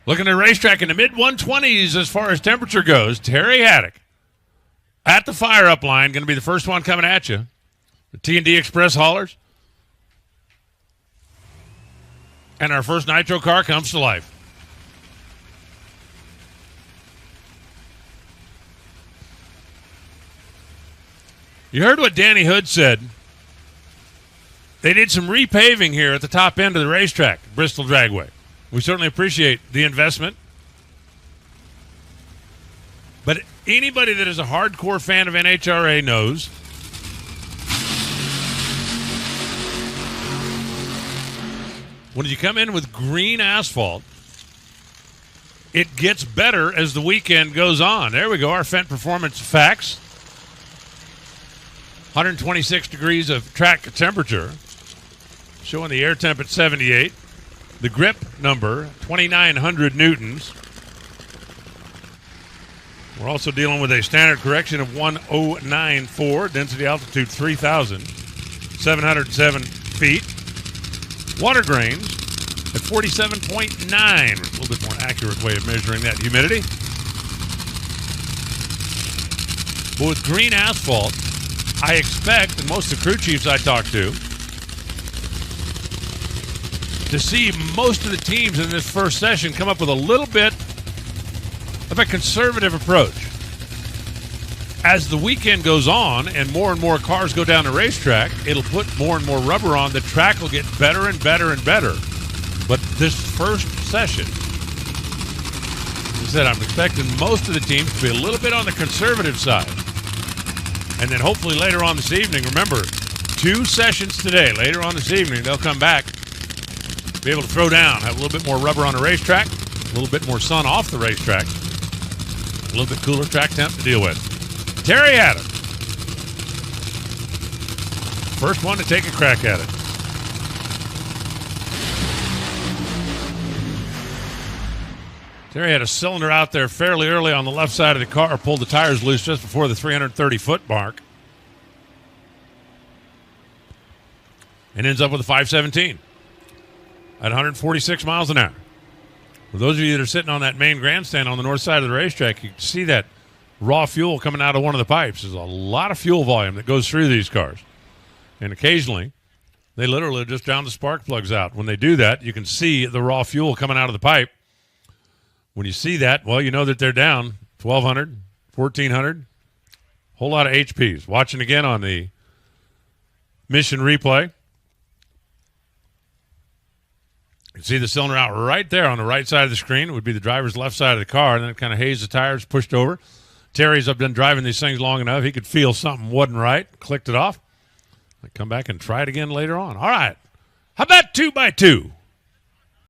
Looking at a racetrack in the mid-120s as far as temperature goes. Terry Haddock at the fire-up line. Going to be the first one coming at you. The T&D Express haulers. And our first nitro car comes to life. You heard what Danny Hood said. They did some repaving here at the top end of the racetrack, Bristol Dragway. We certainly appreciate the investment. But anybody that is a hardcore fan of NHRA knows when you come in with green asphalt, it gets better as the weekend goes on. There we go, our Fendt Performance facts. 126 degrees of track temperature, showing the air temp at 78. The grip number, 2,900 newtons. We're also dealing with a standard correction of 1,094, density altitude 3,707 feet. Water grains at 47.9, a little bit more accurate way of measuring that humidity. But with green asphalt, I expect, and most of the crew chiefs I talk to see most of the teams in this first session come up with a little bit of a conservative approach. As the weekend goes on and more cars go down the racetrack, it'll put more and more rubber on. The track will get better and better and better. But this first session, as I said, I'm expecting most of the teams to be a little bit on the conservative side. And then hopefully later on this evening, remember, 2 sessions today. Later on this evening, they'll come back, be able to throw down, have a little bit more rubber on the racetrack, a little bit more sun off the racetrack, a little bit cooler track temp to deal with. Terry Haddock, first one to take a crack at it. Terry had a cylinder out there fairly early on the left side of the car, pulled the tires loose just before the 330-foot mark, and ends up with a 517 at 146 miles an hour. For those of you that are sitting on that main grandstand on the north side of the racetrack, you can see that raw fuel coming out of one of the pipes. There's a lot of fuel volume that goes through these cars. And occasionally, they literally just drown the spark plugs out. When they do that, you can see the raw fuel coming out of the pipe. When you see that, well, you know that they're down 1,200, 1,400, whole lot of HPs. Watching again on the mission replay. You can see the cylinder out right there on the right side of the screen. It would be the driver's left side of the car, and then it kind of hazes the tires, pushed over. Terry's up been driving these things long enough. He could feel something wasn't right, clicked it off. I come back and try it again later on. All right. How about 2x2?